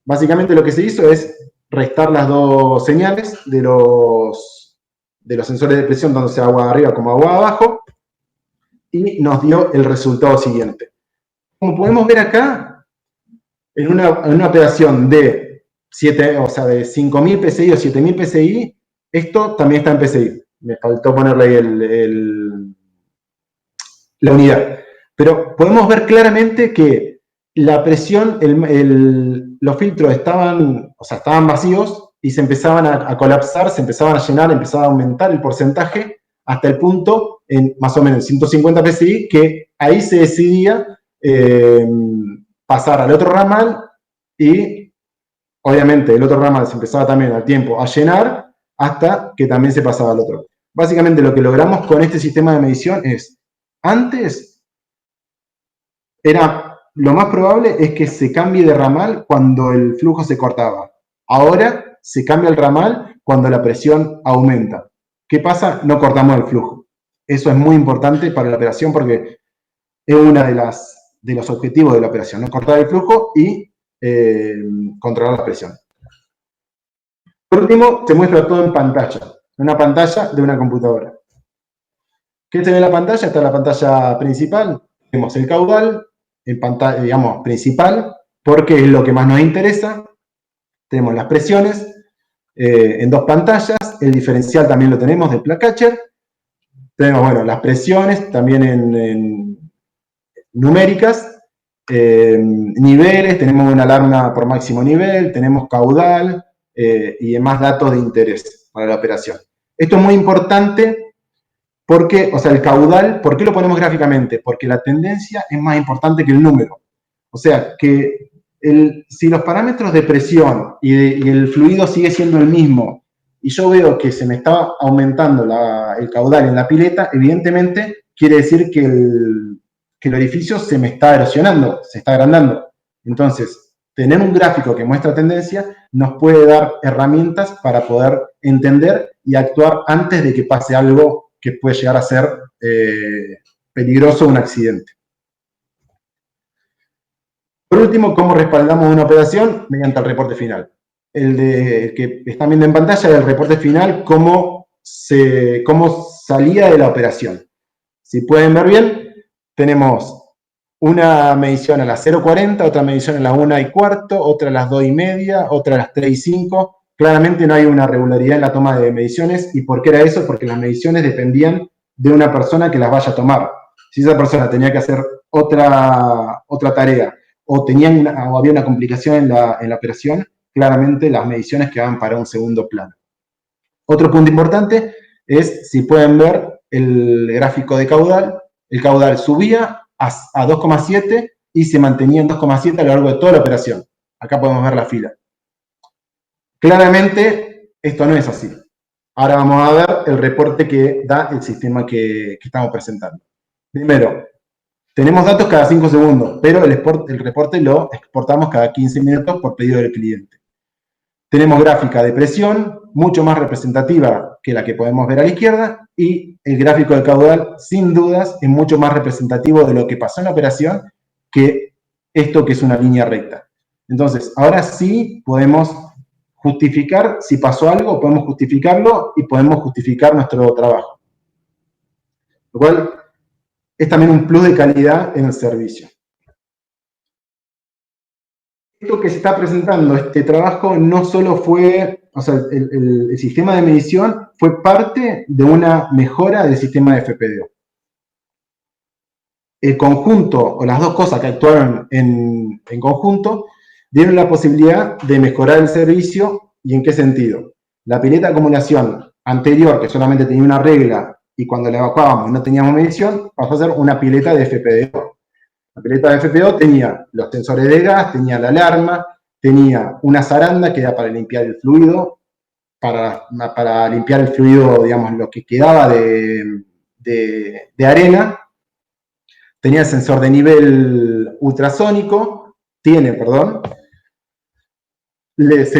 Básicamente lo que se hizo es restar las dos señales de los sensores de presión, tanto sea agua arriba como agua abajo, y nos dio el resultado siguiente. Como podemos ver acá, en una operación de 5.000 PSI o 7.000 PSI, esto también está en PSI. Me faltó ponerle ahí la unidad. Pero podemos ver claramente que la presión, los filtros estaban vacíos y se empezaban a colapsar, se empezaban a llenar, empezaba a aumentar el porcentaje hasta el punto, en más o menos 150 PSI, que ahí se decidía pasar al otro ramal, y obviamente el otro ramal se empezaba también al tiempo a llenar hasta que también se pasaba al otro. Básicamente lo que logramos con este sistema de medición es, antes lo más probable es que se cambie de ramal cuando el flujo se cortaba. Ahora se cambia el ramal cuando la presión aumenta. ¿Qué pasa? No cortamos el flujo. Eso es muy importante para la operación porque es uno de los objetivos de la operación, ¿no? Cortar el flujo y controlar la presión. Por último, se muestra todo en pantalla, en una pantalla de una computadora. ¿Qué se ve en la pantalla? Está la pantalla principal, tenemos el caudal, en pantalla, digamos, principal, porque es lo que más nos interesa. Tenemos las presiones en dos pantallas, el diferencial también lo tenemos de Placacher. Tenemos, bueno, las presiones también en numéricas, niveles, tenemos una alarma por máximo nivel, tenemos caudal y demás datos de interés para la operación. Esto es muy importante porque, o sea, el caudal, ¿por qué lo ponemos gráficamente? Porque la tendencia es más importante que el número. O sea, que si los parámetros de presión y el fluido sigue siendo el mismo, y yo veo que se me está aumentando el caudal en la pileta, evidentemente quiere decir que el orificio se me está erosionando, se está agrandando. Entonces, tener un gráfico que muestra tendencia nos puede dar herramientas para poder entender y actuar antes de que pase algo que puede llegar a ser peligroso, un accidente. Por último, ¿cómo respaldamos una operación? Mediante el reporte final. El que están viendo en pantalla es el reporte final, cómo salía de la operación. Si pueden ver bien, tenemos una medición a las 0.40, otra medición a las 1:15, otra a las 2:30, otra a las 3:05. claramente no hay una regularidad en la toma de mediciones. ¿Y por qué era eso? Porque las mediciones dependían de una persona que las vaya a tomar. Si esa persona tenía que hacer otra tarea o, o había una complicación en la operación, claramente las mediciones quedaban para un segundo plano. Otro punto importante es, si pueden ver el gráfico de caudal, el caudal subía a 2,7 y se mantenía en 2,7 a lo largo de toda la operación. Acá podemos ver la fila. Claramente, esto no es así. Ahora vamos a ver el reporte que da el sistema que estamos presentando. Primero, tenemos datos cada 5 segundos, pero el reporte lo exportamos cada 15 minutos por pedido del cliente. Tenemos gráfica de presión, mucho más representativa que la que podemos ver a la izquierda, y el gráfico de caudal, sin dudas, es mucho más representativo de lo que pasó en la operación que esto que es una línea recta. Entonces, ahora sí podemos justificar si pasó algo, podemos justificarlo y podemos justificar nuestro trabajo. Lo cual es también un plus de calidad en el servicio. Esto que se está presentando, este trabajo, no solo fue, o sea, el sistema de medición fue parte de una mejora del sistema de FPDO. El conjunto, o las dos cosas que actuaron en conjunto, dieron la posibilidad de mejorar el servicio. ¿Y en qué sentido? La pileta de acumulación anterior, que solamente tenía una regla y cuando la evacuábamos no teníamos medición, pasó a ser una pileta de FPDO. La pileta de FPDO tenía los sensores de gas, tenía la alarma, tenía una zaranda que era para limpiar el fluido, para limpiar el fluido, digamos, lo que quedaba de arena. Tenía el sensor de nivel ultrasónico, se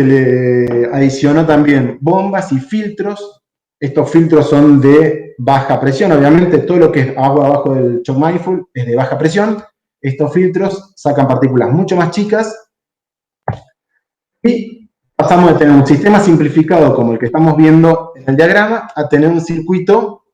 le adicionó también bombas y filtros. Estos filtros son de baja presión, obviamente todo lo que es agua abajo del shock manifold es de baja presión. Estos filtros sacan partículas mucho más chicas y pasamos de tener un sistema simplificado como el que estamos viendo en el diagrama a tener un circuito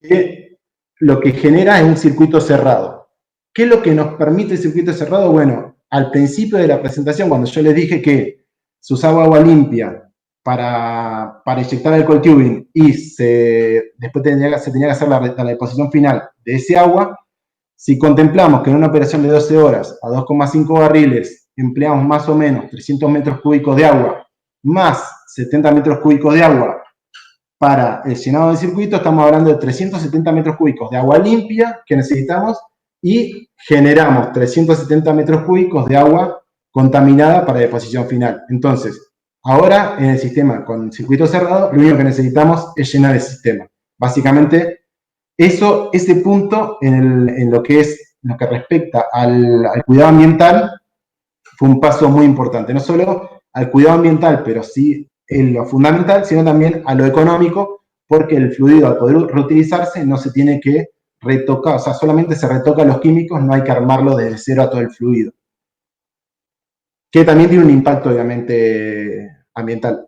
que lo que genera es un circuito cerrado. ¿Qué es lo que nos permite el circuito cerrado? Bueno, al principio de la presentación, cuando yo les dije que se usaba agua limpia para inyectar el cold tubing y después se tenía que hacer la deposición final de ese agua, si contemplamos que en una operación de 12 horas a 2,5 barriles empleamos más o menos 300 metros cúbicos de agua más 70 metros cúbicos de agua para el llenado del circuito, estamos hablando de 370 metros cúbicos de agua limpia que necesitamos y generamos 370 metros cúbicos de agua contaminada para deposición final. Entonces, ahora en el sistema con circuito cerrado, lo único que necesitamos es llenar el sistema. Básicamente, ese punto en lo que respecta al cuidado ambiental fue un paso muy importante. No solo al cuidado ambiental, pero sí en lo fundamental, sino también a lo económico, porque el fluido, al poder reutilizarse, no se tiene que retocar, o sea, solamente se retocan los químicos, no hay que armarlo desde cero a todo el fluido. Que también tiene un impacto, obviamente, ambiental.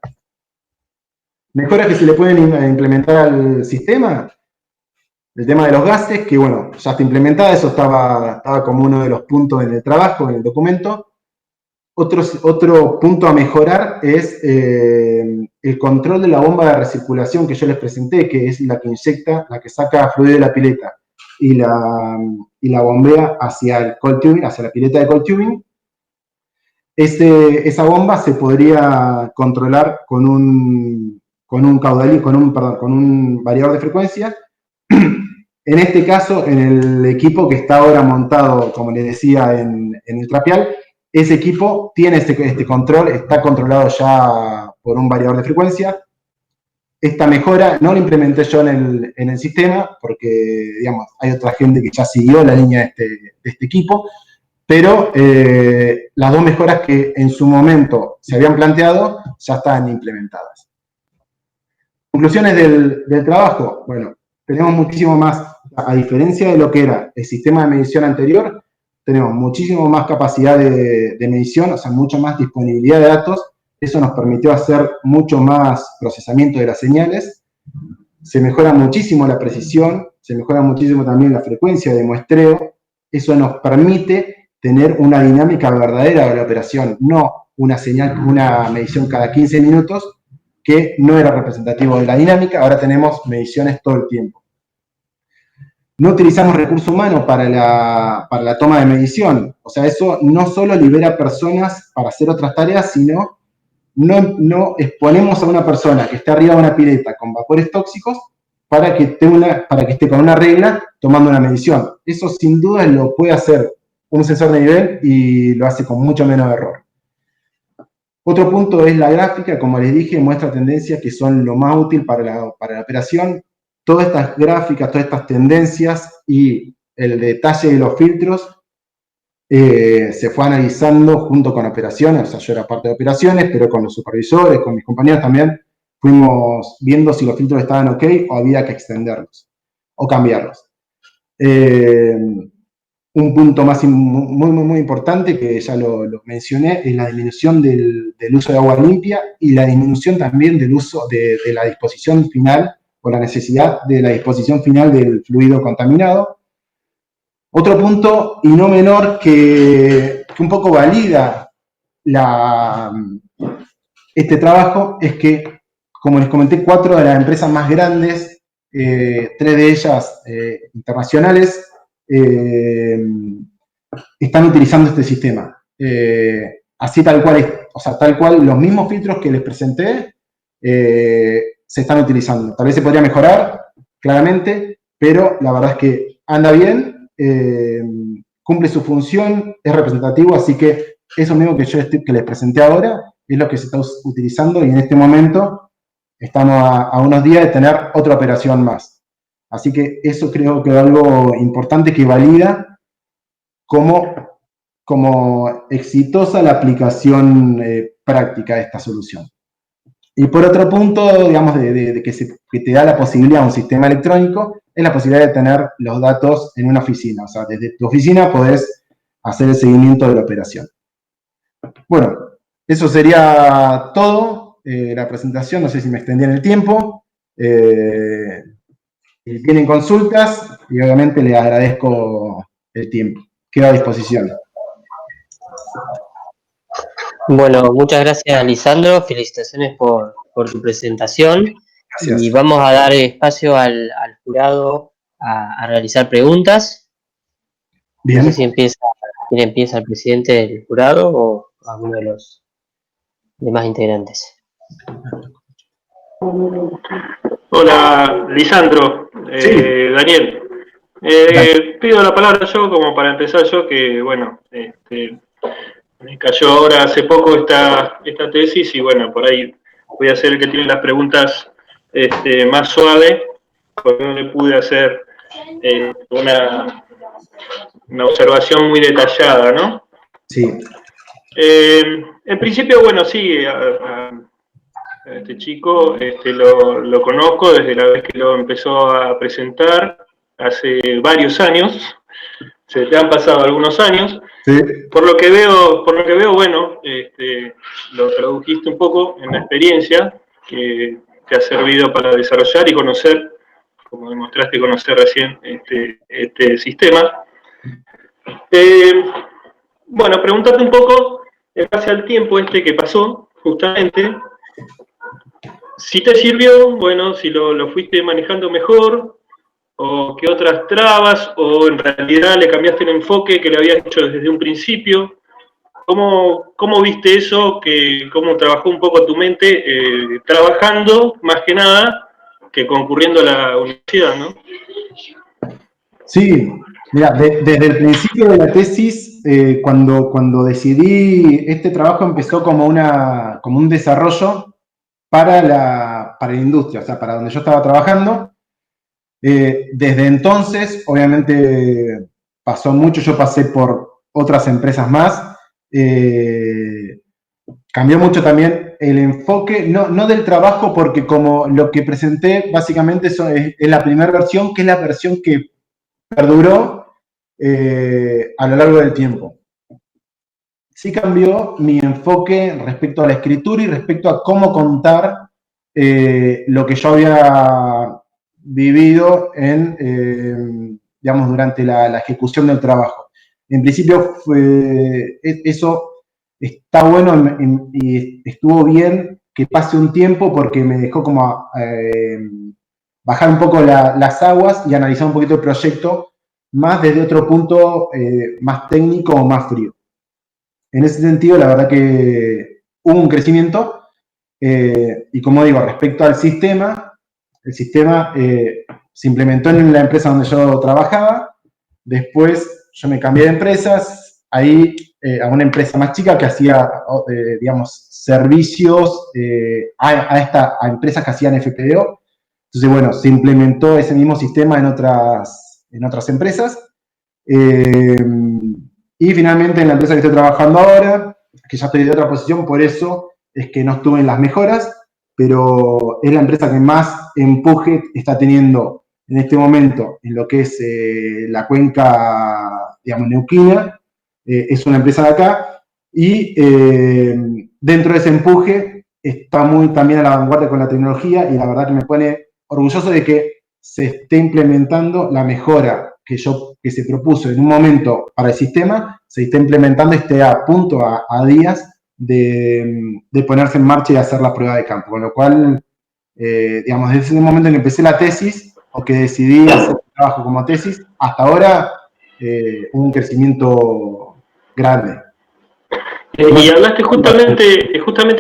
Mejoras que se le pueden implementar al sistema. El tema de los gases, que bueno, ya está implementada, eso estaba como uno de los puntos en el trabajo, en el documento. Otro punto a mejorar es el control de la bomba de recirculación que yo les presenté, que es la que inyecta, la que saca fluido de la pileta y la bombea hacia el cold tubing, hacia la pileta de cold tubing. Esa bomba se podría controlar con un variador de frecuencia. En este caso, en el equipo que está ahora montado, como les decía, en el trapial, ese equipo tiene este control, está controlado ya por un variador de frecuencia. Esta mejora no la implementé yo en el sistema, porque, digamos, hay otra gente que ya siguió la línea de este equipo, pero las dos mejoras que en su momento se habían planteado ya están implementadas. Conclusiones del trabajo. Bueno, tenemos muchísimo más, a diferencia de lo que era el sistema de medición anterior, tenemos muchísimo más capacidad de medición, o sea, mucha más disponibilidad de datos. Eso nos permitió hacer mucho más procesamiento de las señales. Se mejora muchísimo la precisión, se mejora muchísimo también la frecuencia de muestreo. Eso nos permite tener una dinámica verdadera de la operación, no una señal, una medición cada 15 minutos, que no era representativo de la dinámica. Ahora tenemos mediciones todo el tiempo. No utilizamos recurso humano para la toma de medición. O sea, eso no solo libera personas para hacer otras tareas, sino no exponemos a una persona que está arriba de una pileta con vapores tóxicos para que esté con una regla tomando una medición. Eso sin duda lo puede hacer un sensor de nivel y lo hace con mucho menos error. Otro punto es la gráfica. Como les dije, muestra tendencias que son lo más útil para la operación. Todas estas gráficas, todas estas tendencias y el detalle de los filtros se fue analizando junto con operaciones. O sea, yo era parte de operaciones, pero con los supervisores, con mis compañeros también, fuimos viendo si los filtros estaban ok o había que extenderlos o cambiarlos. Un punto más muy importante, que ya lo mencioné, es la disminución del uso de agua limpia y la disminución también del uso de la disposición final, o la necesidad de la disposición final del fluido contaminado. Otro punto, y no menor, que un poco valida este trabajo, es que, como les comenté, 4 de las empresas más grandes, 3 de ellas internacionales, están utilizando este sistema. Así tal cual, o sea, tal cual los mismos filtros que les presenté se están utilizando. Tal vez se podría mejorar, claramente, pero la verdad es que anda bien, cumple su función, es representativo, así que eso mismo que les presenté ahora es lo que se está utilizando, y en este momento estamos a unos días de tener otra operación más. Así que eso creo que es algo importante que valida como exitosa la aplicación práctica de esta solución. Y por otro punto, digamos, que te da la posibilidad a un sistema electrónico, es la posibilidad de tener los datos en una oficina. O sea, desde tu oficina podés hacer el seguimiento de la operación. Bueno, eso sería todo, la presentación. No sé si me extendí en el tiempo. Si tienen consultas, y obviamente les agradezco el tiempo. Quedo a disposición. Bueno, muchas gracias, Lisandro. Felicitaciones por tu presentación. Gracias. Y vamos a dar espacio al jurado a realizar preguntas. Bien. No sé si quién empieza, el presidente del jurado o alguno de los demás integrantes. Hola, Lisandro, Sí. Daniel. Pido la palabra yo como para empezar yo, que bueno, me cayó ahora hace poco esta tesis, y bueno, por ahí voy a ser el que tiene las preguntas más suaves, porque no le pude hacer una observación muy detallada, ¿no? Sí. En principio, bueno, sí, a este chico lo conozco desde la vez que lo empezó a presentar hace varios años. Se te han pasado algunos años. Sí. Por lo que veo, bueno, lo tradujiste un poco en la experiencia que te ha servido para desarrollar y conocer, como demostraste conocer recién, este sistema. Bueno, preguntarte un poco, en base al tiempo que pasó, justamente, si te sirvió, bueno, si lo fuiste manejando mejor, o qué otras trabas, o en realidad le cambiaste el enfoque que le habías hecho desde un principio. ¿Cómo viste eso? ¿Cómo trabajó un poco tu mente trabajando, más que nada, que concurriendo a la universidad, ¿no? Sí, mira, desde el principio de la tesis, cuando decidí, este trabajo empezó como un desarrollo para la industria, o sea, para donde yo estaba trabajando. Desde entonces, obviamente, pasó mucho. Yo pasé por otras empresas más. Cambió mucho también el enfoque, no del trabajo, porque como lo que presenté básicamente es la primera versión, que es la versión que perduró a lo largo del tiempo. Sí cambió mi enfoque respecto a la escritura y respecto a cómo contar lo que yo había vivido digamos, durante la ejecución del trabajo. En principio, eso está bueno y estuvo bien que pase un tiempo porque me dejó como bajar un poco las aguas y analizar un poquito el proyecto más desde otro punto más técnico o más frío. En ese sentido, la verdad que hubo un crecimiento y como digo, respecto al sistema, el sistema se implementó en la empresa donde yo trabajaba, después yo me cambié de empresas, ahí a una empresa más chica que hacía, digamos, servicios a empresas que hacían FPO. Entonces, bueno, se implementó ese mismo sistema en otras empresas. Y finalmente en la empresa que estoy trabajando ahora, que ya estoy de otra posición, por eso es que no estuve en las mejoras, pero es la empresa que más empuje está teniendo en este momento en lo que es la cuenca, digamos, neuquina. Es una empresa de acá y dentro de ese empuje está muy también a la vanguardia con la tecnología y la verdad que me pone orgulloso de que se esté implementando la mejora que se propuso en un momento para el sistema, se esté implementando y esté a punto, a días de ponerse en marcha y hacer la prueba de campo. Con lo cual, digamos, desde ese momento en que empecé la tesis o que decidí hacer el trabajo como tesis, hasta ahora hubo un crecimiento grande. Y hablaste justamente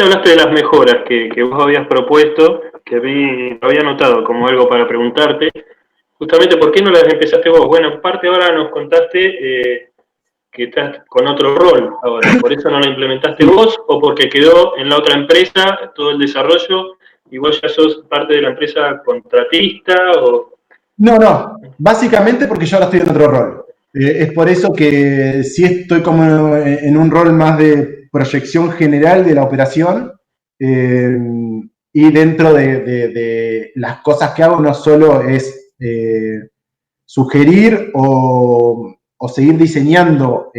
hablaste de las mejoras que vos habías propuesto, que lo había notado como algo para preguntarte. Justamente, ¿por qué no las empezaste vos? Bueno, en parte ahora nos contaste que estás con otro rol ahora, ¿por eso no la implementaste vos o porque quedó en la otra empresa todo el desarrollo y vos ya sos parte de la empresa contratista? O... No, básicamente porque yo ahora estoy en otro rol. Es por eso que sí estoy como en un rol más de proyección general de la operación y dentro de las cosas que hago no solo es sugerir o seguir diseñando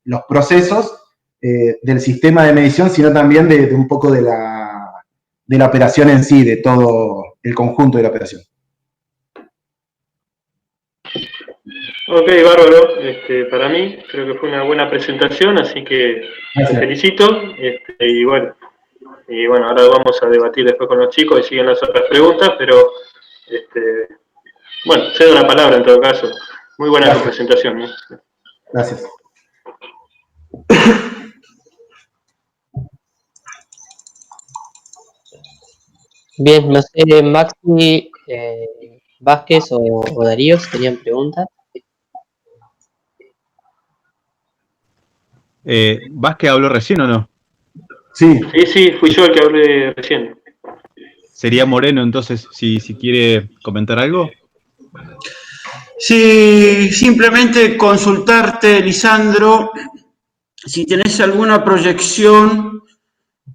los procesos del sistema de medición, sino también de un poco de la operación en sí, de todo el conjunto de la operación. Ok, bárbaro. Para mí creo que fue una buena presentación, así que te felicito. Y bueno, ahora vamos a debatir después con los chicos y siguen las otras preguntas, pero bueno, cedo la palabra en todo caso. Muy buena tu presentación, ¿no? Gracias. Bien, no sé, Maxi, Vázquez o Darío, si tenían preguntas. ¿Vázquez habló recién o no? Sí. Sí, fui yo el que hablé recién. Sería Moreno, entonces, si quiere comentar algo. Sí, simplemente consultarte, Lisandro, si tenés alguna proyección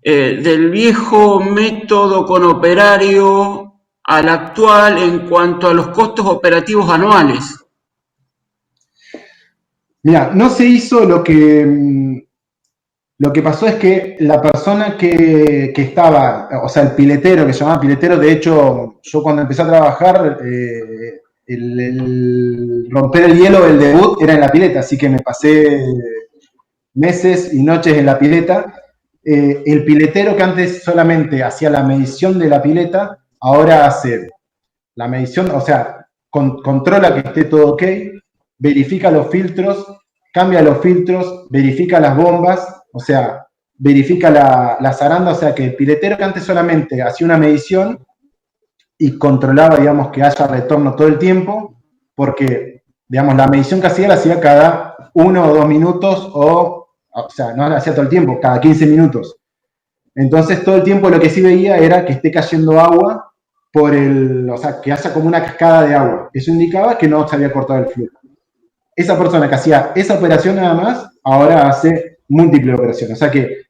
del viejo método con operario al actual en cuanto a los costos operativos anuales. Mira, no se hizo lo que pasó es que la persona que estaba, o sea, el piletero, que se llamaba piletero, de hecho, yo cuando empecé a trabajar, el romper el hielo del debut era en la pileta, así que me pasé meses y noches en la pileta. El piletero que antes solamente hacía la medición de la pileta, ahora hace la medición, o sea, controla que esté todo ok, verifica los filtros, cambia los filtros, verifica las bombas, o sea, verifica la zaranda, o sea, que el piletero que antes solamente hacía una medición y controlaba, digamos, que haya retorno todo el tiempo, porque, digamos, la medición que hacía la hacía cada 1 o 2 minutos, o sea, no la hacía todo el tiempo, cada 15 minutos. Entonces, todo el tiempo lo que sí veía era que esté cayendo agua o sea, que haya como una cascada de agua. Eso indicaba que no se había cortado el flujo. Esa persona que hacía esa operación nada más, ahora hace múltiples operaciones. O sea que,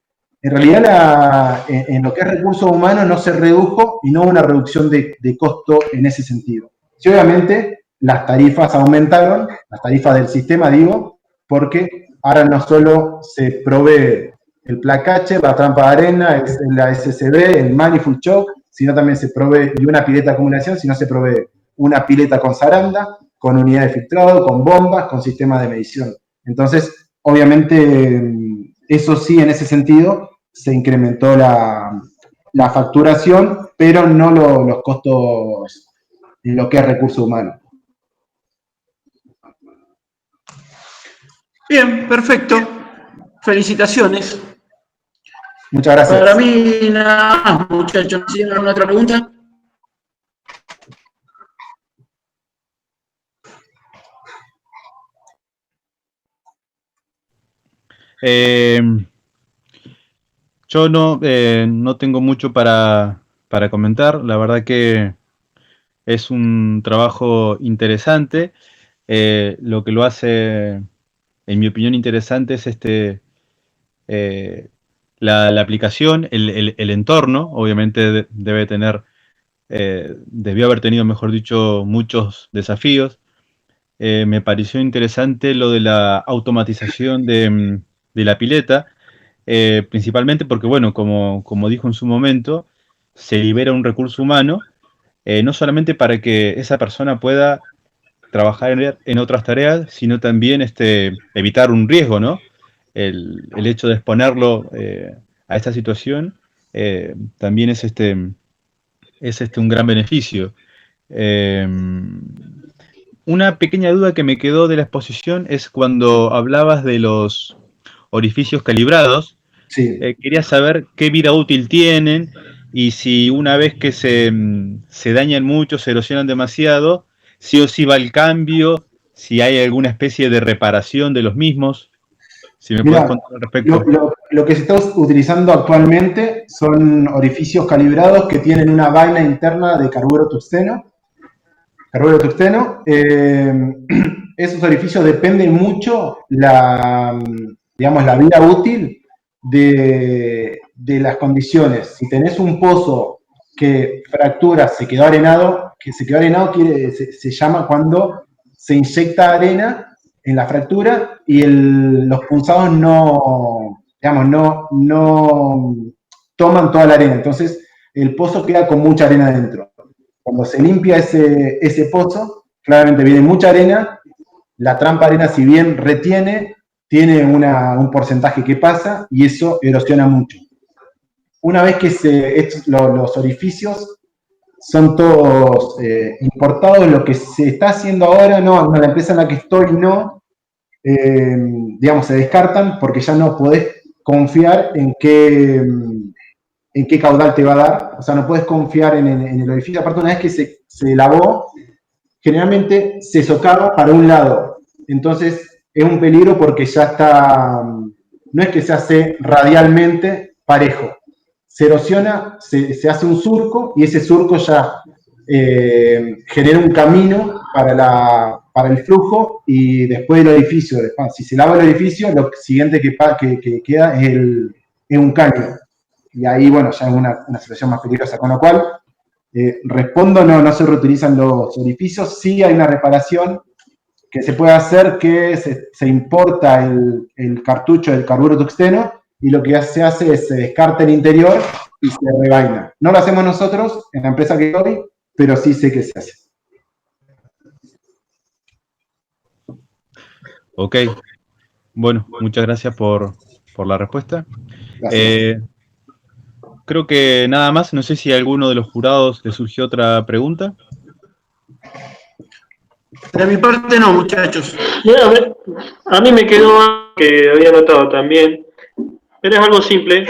en realidad, en lo que es recursos humanos no se redujo y no hubo una reducción de costo en ese sentido. Sí, obviamente, las tarifas aumentaron, las tarifas del sistema, digo, porque ahora no solo se provee el placache, la trampa de arena, la SSB, el manifold choke, sino también se provee de una pileta de acumulación, sino se provee una pileta con zaranda, con unidad de filtrado, con bombas, con sistema de medición. Entonces, obviamente, eso sí, en ese sentido, se incrementó la facturación, pero no los costos en lo que es recurso humano. Bien, perfecto. Felicitaciones. Muchas gracias. Para mí, nada más, muchachos. ¿Tienen alguna otra pregunta? Yo no tengo mucho para comentar. La verdad que es un trabajo interesante. Lo que lo hace, en mi opinión, interesante es la aplicación, el entorno. Obviamente debió haber tenido, mejor dicho, muchos desafíos. Me pareció interesante lo de la automatización de la pileta, principalmente porque, bueno, como dijo en su momento, se libera un recurso humano, no solamente para que esa persona pueda trabajar en otras tareas, sino también evitar un riesgo, ¿no? El hecho de exponerlo a esta situación también es un gran beneficio. Una pequeña duda que me quedó de la exposición es cuando hablabas de los orificios calibrados. Sí. Quería saber qué vida útil tienen y si una vez que se dañan mucho, se erosionan demasiado, sí o sí va el cambio, si hay alguna especie de reparación de los mismos. Si me puedes Mira, contar al respecto. lo que se está utilizando actualmente son orificios calibrados que tienen una vaina interna de carburo tungsteno. Esos orificios dependen mucho digamos, la vida útil de las condiciones. Si tenés un pozo que fractura, se quedó arenado se llama cuando se inyecta arena en la fractura y los punzados no toman toda la arena. Entonces, el pozo queda con mucha arena dentro. Cuando se limpia ese pozo, claramente viene mucha arena. La trampa arena, si bien retiene, tiene un porcentaje que pasa y eso erosiona mucho. Una vez que los orificios son todos importados, lo que se está haciendo ahora, no, la empresa en la que estoy no, digamos, se descartan porque ya no podés confiar en qué caudal te va a dar, o sea, no puedes confiar en el orificio. Aparte, una vez que se lavó, generalmente se socava para un lado, entonces es un peligro porque ya está, no es que se hace radialmente parejo, se erosiona, se hace un surco y ese surco ya genera un camino para el flujo y después del edificio, si se lava el edificio, lo siguiente que queda es un caño. Y ahí, bueno, ya es una situación más peligrosa. Con lo cual, respondo, no se reutilizan los orificios. Sí hay una reparación que se puede hacer, que se importa el cartucho del carburo tungsteno y lo que se hace es se descarta el interior y se revaina. No lo hacemos nosotros en la empresa que estoy, pero sí sé que se hace. Ok. Bueno, muchas gracias por la respuesta. Gracias. Creo que nada más. No sé si a alguno de los jurados le surgió otra pregunta. De mi parte no, muchachos. A mí me quedó que había notado también, pero es algo simple.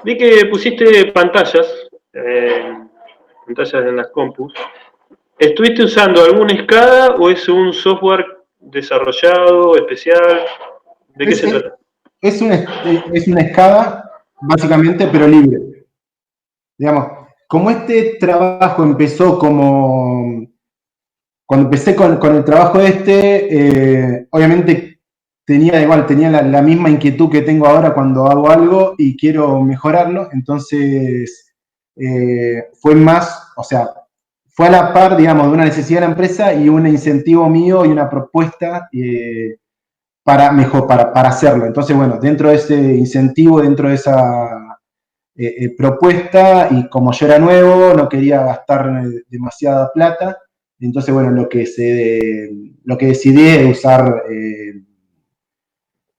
Vi que pusiste pantallas en las compus. ¿Estuviste usando alguna SCADA o es un software desarrollado, especial? ¿De qué se trata? Es una SCADA, básicamente, pero libre. Digamos, como este trabajo empezó cuando empecé con el trabajo obviamente tenía la misma inquietud que tengo ahora cuando hago algo y quiero mejorarlo, entonces fue más, o sea, fue a la par, digamos, de una necesidad de la empresa y un incentivo mío y una propuesta para hacerlo. Entonces, bueno, dentro de ese incentivo, dentro de esa propuesta, y como yo era nuevo, no quería gastar demasiada plata, Entonces, bueno, lo que decidí es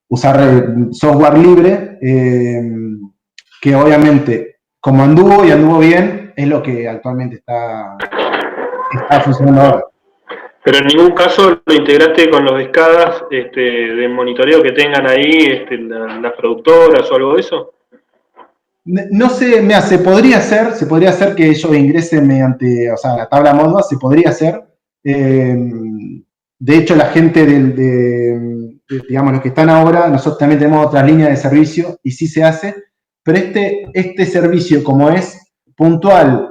usar software libre, que obviamente, como anduvo bien, es lo que actualmente está funcionando ahora. Pero en ningún caso lo integraste con los SCADAs de monitoreo que tengan ahí las productoras o algo de eso. No sé, mira, se podría hacer que ellos ingresen mediante, o sea, la tabla Modbus, se podría hacer. De hecho, la gente digamos, los que están ahora, nosotros también tenemos otras líneas de servicio y sí se hace, pero este servicio, como es puntual,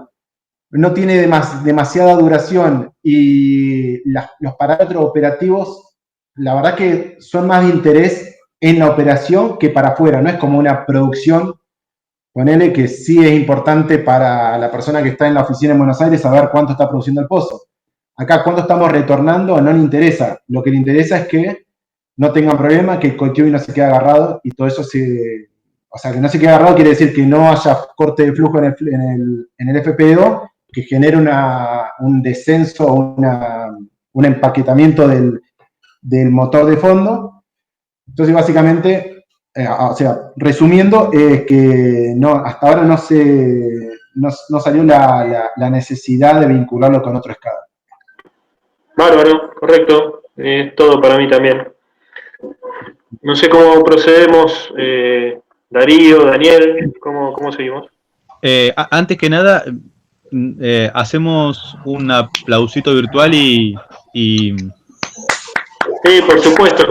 no tiene demasiada duración y los parámetros operativos, la verdad que son más de interés en la operación que para afuera, no es como una producción. Ponele que sí es importante para la persona que está en la oficina en Buenos Aires saber cuánto está produciendo el pozo. Acá, cuánto estamos retornando, no le interesa. Lo que le interesa es que no tengan problema, que el cohetewi no se quede agarrado y todo eso o sea, que no se quede agarrado quiere decir que no haya corte de flujo en el FPO, que genere un descenso o un empaquetamiento del motor de fondo. Entonces, básicamente, o sea, resumiendo, que hasta ahora no salió la necesidad de vincularlo con otro SCADA. Bárbaro, correcto. Es todo para mí también. No sé cómo procedemos, Darío, Daniel, ¿cómo seguimos? Antes que nada, hacemos un aplausito virtual y Sí, por supuesto.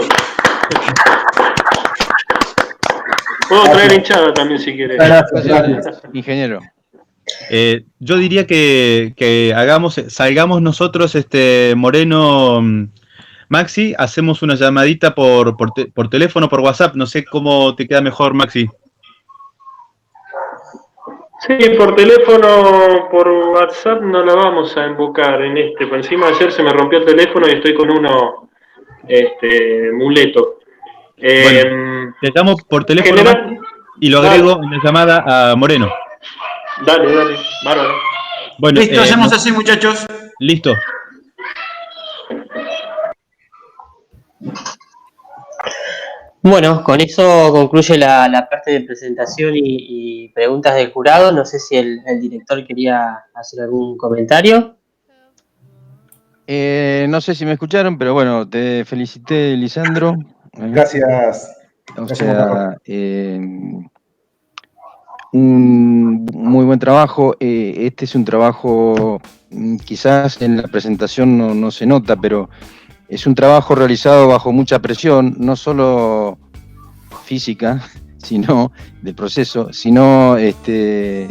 Puedo traer hinchada también si quieres. Gracias. Ingeniero. Yo diría que salgamos nosotros, Moreno, Maxi, hacemos una llamadita por teléfono, por WhatsApp, no sé cómo te queda mejor, Maxi. Sí, por teléfono, por WhatsApp no la vamos a invocar por encima ayer se me rompió el teléfono y estoy con uno muleto. Bueno, te llamo por teléfono, Maxi, y lo agrego en la llamada a Moreno. Dale, bárbaro. Bueno, listo, hacemos así, muchachos. Listo. Bueno, con eso concluye la parte de presentación y preguntas del jurado. No sé si el director quería hacer algún comentario. No sé si me escucharon, pero bueno, te felicité, Lisandro. Gracias. O sea, un muy buen trabajo. Este es un trabajo, quizás en la presentación no se nota, pero es un trabajo realizado bajo mucha presión, no solo física, sino de proceso, sino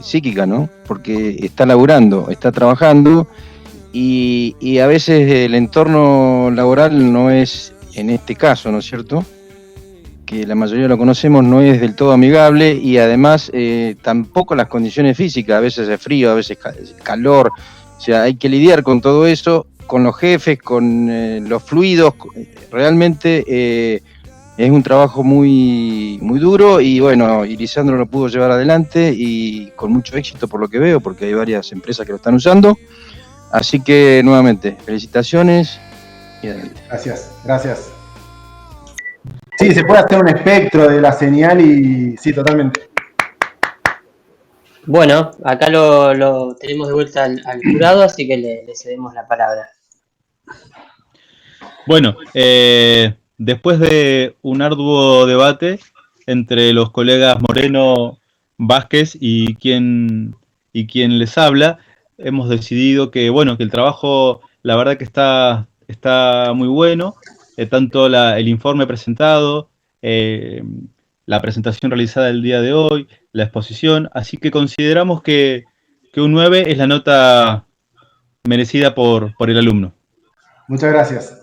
psíquica, ¿no? Porque está laburando, está trabajando y a veces el entorno laboral no es, en este caso, ¿no es cierto?, que la mayoría lo conocemos, no es del todo amigable y además tampoco las condiciones físicas, a veces es frío, a veces es calor, o sea, hay que lidiar con todo eso, con los jefes, con los fluidos, realmente es un trabajo muy, muy duro y bueno, y Lisandro lo pudo llevar adelante y con mucho éxito por lo que veo, porque hay varias empresas que lo están usando, así que nuevamente, felicitaciones y adelante. Gracias. Sí, se puede hacer un espectro de la señal y sí, totalmente. Bueno, acá lo tenemos de vuelta al jurado, así que le cedemos la palabra. Bueno, después de un arduo debate entre los colegas Moreno, Vázquez y quien les habla, hemos decidido que, bueno, que el trabajo, la verdad que está muy bueno, tanto el informe presentado, la presentación realizada el día de hoy, la exposición, así que consideramos que un 9 es la nota merecida por el alumno. Muchas gracias.